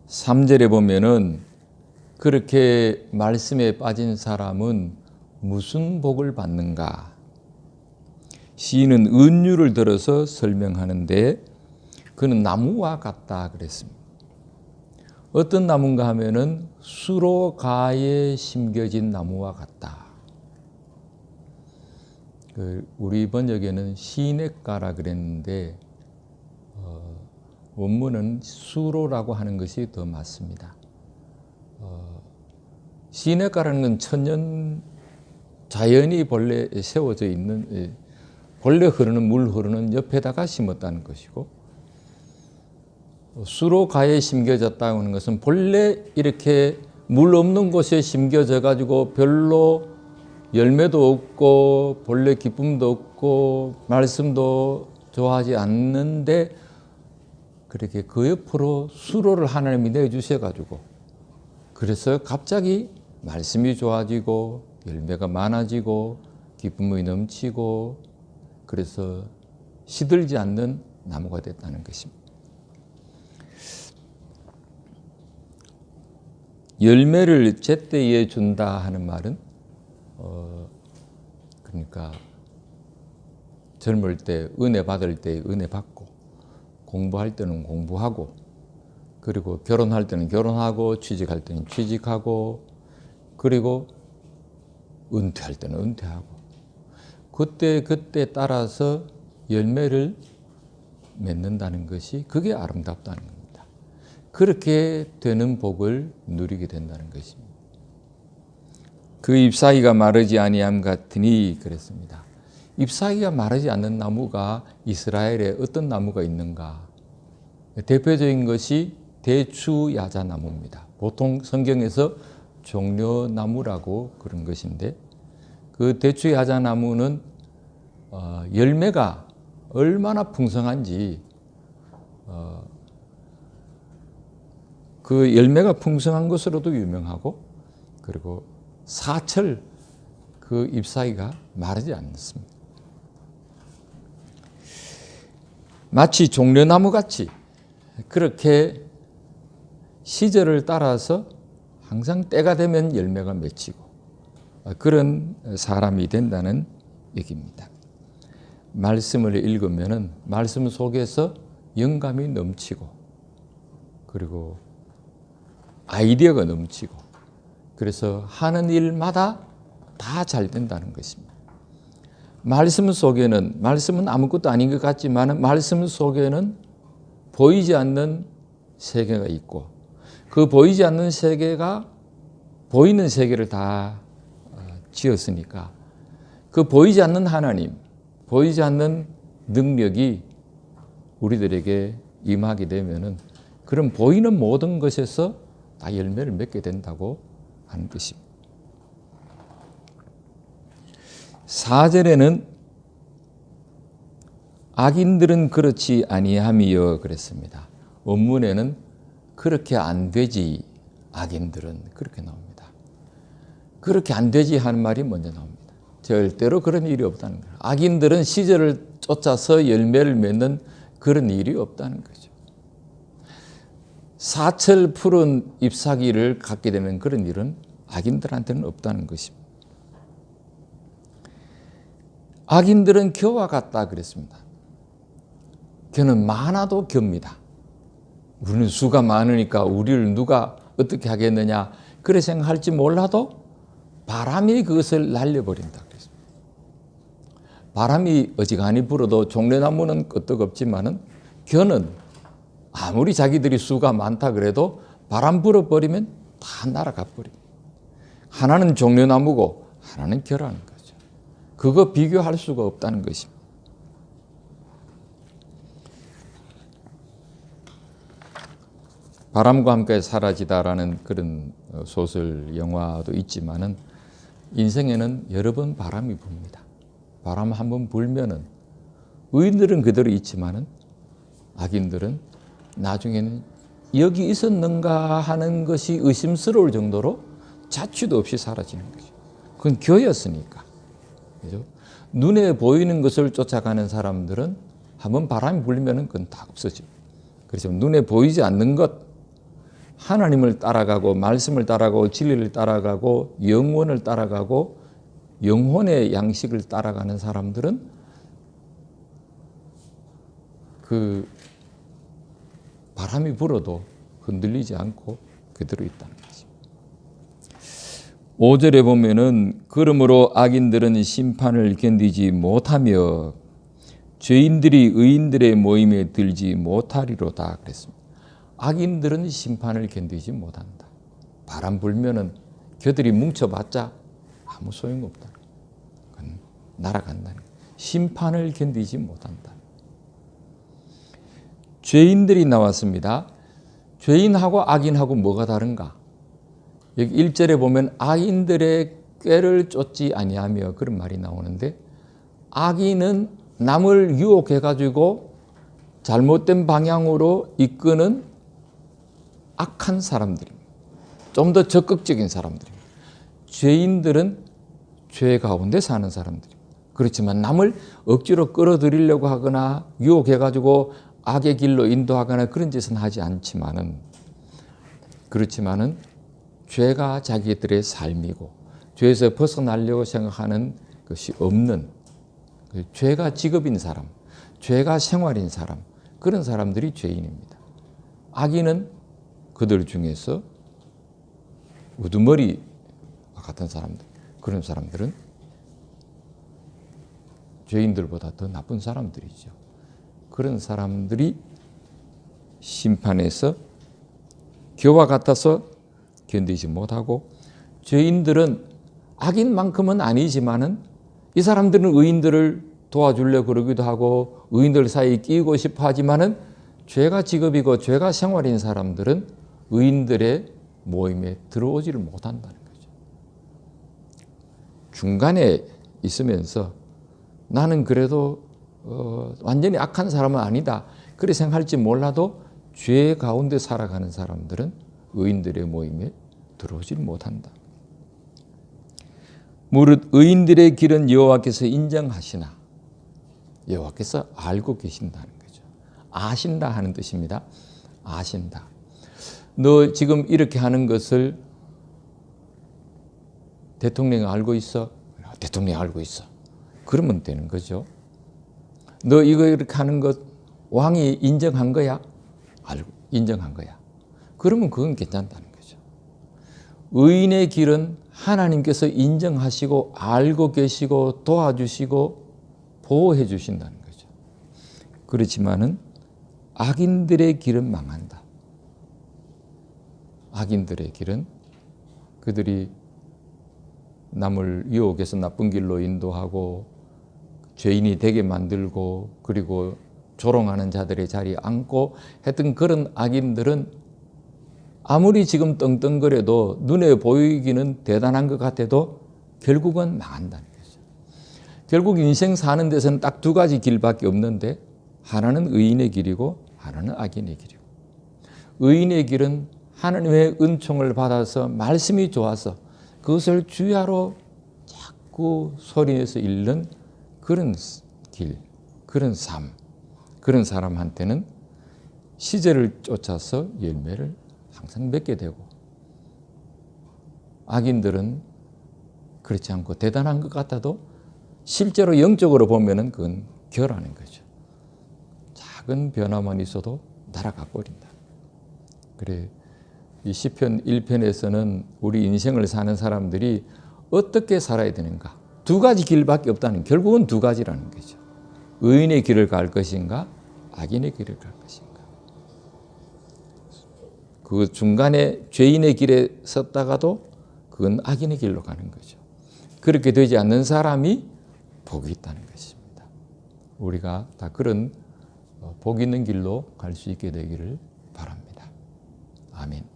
3절에 보면은 그렇게 말씀에 빠진 사람은 무슨 복을 받는가? 시인은 은유를 들어서 설명하는데 그는 나무와 같다 그랬습니다. 어떤 나무인가 하면은 수로가에 심겨진 나무와 같다. 우리 번역에는 시냇가라 그랬는데 원문은 수로라고 하는 것이 더 맞습니다. 시냇가라는 건 천년 자연이 본래 세워져 있는, 본래 흐르는 물 흐르는 옆에다가 심었다는 것이고, 수로가에 심겨졌다고 하는 것은 본래 이렇게 물 없는 곳에 심겨져 가지고 별로 열매도 없고 본래 기쁨도 없고 말씀도 좋아하지 않는데 그렇게 그 옆으로 수로를 하나님이 내주셔 가지고 그래서 갑자기 말씀이 좋아지고 열매가 많아지고 기쁨이 넘치고 그래서 시들지 않는 나무가 됐다는 것입니다. 열매를 제때에 준다 하는 말은 그러니까 젊을 때 은혜 받을 때 은혜 받고 공부할 때는 공부하고 그리고 결혼할 때는 결혼하고 취직할 때는 취직하고 그리고 은퇴할 때는 은퇴하고 그때 따라서 열매를 맺는다는 것이 그게 아름답다는 겁니다. 그렇게 되는 복을 누리게 된다는 것입니다. 그 잎사귀가 마르지 아니함 같으니 그랬습니다. 잎사귀가 마르지 않는 나무가 이스라엘에 어떤 나무가 있는가? 대표적인 것이 대추야자나무입니다. 보통 성경에서 종려나무라고 그런 것인데 그 대추야자나무는 열매가 얼마나 풍성한지 그 열매가 풍성한 것으로도 유명하고 그리고 사철 그 잎사귀가 마르지 않습니다. 마치 종려나무 같이 그렇게 시절을 따라서 항상 때가 되면 열매가 맺히고 그런 사람이 된다는 얘기입니다. 말씀을 읽으면은 말씀 속에서 영감이 넘치고 그리고 아이디어가 넘치고 그래서 하는 일마다 다 잘 된다는 것입니다. 말씀 속에는 말씀은 아무것도 아닌 것 같지만 말씀 속에는 보이지 않는 세계가 있고 그 보이지 않는 세계가 보이는 세계를 다 지었으니까 그 보이지 않는 하나님, 보이지 않는 능력이 우리들에게 임하게 되면은 그런 보이는 모든 것에서 다 열매를 맺게 된다고 하는 것입니다. 4절에는 악인들은 그렇지 아니함이여 그랬습니다. 원문에는 그렇게 안 되지 악인들은 그렇게 나옵니다. 그렇게 안 되지 하는 말이 먼저 나옵니다. 절대로 그런 일이 없다는 거예요. 악인들은 시절을 쫓아서 열매를 맺는 그런 일이 없다는 거죠. 사철 푸른 잎사귀를 갖게 되는 그런 일은 악인들한테는 없다는 것입니다. 악인들은 겨와 같다 그랬습니다. 겨는 많아도 겨입니다. 우리는 수가 많으니까 우리를 누가 어떻게 하겠느냐 그래 생각할지 몰라도 바람이 그것을 날려버린다 그랬습니다. 바람이 어지간히 불어도 종려나무는 끄떡없지만은 겨는 아무리 자기들이 수가 많다 그래도 바람 불어버리면 다 날아가 버립니다. 하나는 종려나무고 하나는 겨라는 거죠. 그거 비교할 수가 없다는 것입니다. 바람과 함께 사라지다라는 그런 소설 영화도 있지만은 인생에는 여러 번 바람이 붑니다. 바람 한 번 불면은 의인들은 그대로 있지만은 악인들은 나중에는 여기 있었는가 하는 것이 의심스러울 정도로 자취도 없이 사라지는 거죠. 그건 겨였으니까. 그죠? 눈에 보이는 것을 쫓아가는 사람들은 한번 바람이 불면은 그건 다 없어져요. 그래서 눈에 보이지 않는 것, 하나님을 따라가고 말씀을 따라가고 진리를 따라가고 영원을 따라가고 영혼의 양식을 따라가는 사람들은 그 바람이 불어도 흔들리지 않고 그대로 있다는 거죠. 5절에 보면은 그러므로 악인들은 심판을 견디지 못하며 죄인들이 의인들의 모임에 들지 못하리로다 그랬습니다. 악인들은 심판을 견디지 못한다. 바람 불면은 그들이 뭉쳐봤자 아무 소용없다. 그건 날아간다는 거예요. 심판을 견디지 못한다. 죄인들이 나왔습니다. 죄인하고 악인하고 뭐가 다른가? 여기 1절에 보면 악인들의 꾀를 쫓지 아니하며 그런 말이 나오는데 악인은 남을 유혹해가지고 잘못된 방향으로 이끄는 악한 사람들입니다. 좀 더 적극적인 사람들입니다. 죄인들은 죄 가운데 사는 사람들입니다. 그렇지만 남을 억지로 끌어들이려고 하거나 유혹해가지고 악의 길로 인도하거나 그런 짓은 하지 않지만은 그렇지만은 죄가 자기들의 삶이고 죄에서 벗어나려고 생각하는 것이 없는 죄가 직업인 사람, 죄가 생활인 사람 그런 사람들이 죄인입니다. 악인은 그들 중에서 우두머리와 같은 사람들 그런 사람들은 죄인들보다 더 나쁜 사람들이죠. 그런 사람들이 심판에서 겨와 같아서 견디지 못하고 죄인들은 악인만큼은 아니지만은 이 사람들은 의인들을 도와주려고 그러기도 하고 의인들 사이에 끼고 싶어 하지만은 죄가 직업이고 죄가 생활인 사람들은 의인들의 모임에 들어오지를 못한다는 거죠. 중간에 있으면서 나는 그래도 완전히 악한 사람은 아니다. 그렇게 생각할지 몰라도 죄 가운데 살아가는 사람들은 의인들의 모임에 들어오지 못한다. 무릇 의인들의 길은 여호와께서 인정하시나 여호와께서 알고 계신다는 거죠. 아신다 하는 뜻입니다. 아신다. 너 지금 이렇게 하는 것을 대통령이 알고 있어? 대통령이 알고 있어. 그러면 되는 거죠. 너 이거 이렇게 하는 것 왕이 인정한 거야? 알고 인정한 거야. 그러면 그건 괜찮다는 거죠. 의인의 길은 하나님께서 인정하시고 알고 계시고 도와주시고 보호해 주신다는 거죠. 그렇지만은 악인들의 길은 망한다. 악인들의 길은 그들이 남을 유혹해서 나쁜 길로 인도하고 죄인이 되게 만들고 그리고 조롱하는 자들의 자리에 앉고 했던 그런 악인들은 아무리 지금 떵떵거려도 눈에 보이기는 대단한 것 같아도 결국은 망한다는 거죠. 결국 인생 사는 데서는 딱 두 가지 길밖에 없는데 하나는 의인의 길이고 하나는 악인의 길이고 의인의 길은 하나님의 은총을 받아서 말씀이 좋아서 그것을 주야로 자꾸 소리내서 읽는 그런 길, 그런 삶, 그런 사람한테는 시제를 쫓아서 열매를 항상 맺게 되고 악인들은 그렇지 않고 대단한 것 같아도 실제로 영적으로 보면은 그건 결하는 거죠. 작은 변화만 있어도 날아가 버린다. 그래 이 시편 1편에서는 우리 인생을 사는 사람들이 어떻게 살아야 되는가? 두 가지 길밖에 없다는 결국은 두 가지라는 거죠. 의인의 길을 갈 것인가? 악인의 길을 갈 것인가? 그 중간에 죄인의 길에 섰다가도 그건 악인의 길로 가는 거죠. 그렇게 되지 않는 사람이 복이 있다는 것입니다. 우리가 다 그런 복 있는 길로 갈 수 있게 되기를 바랍니다. 아멘.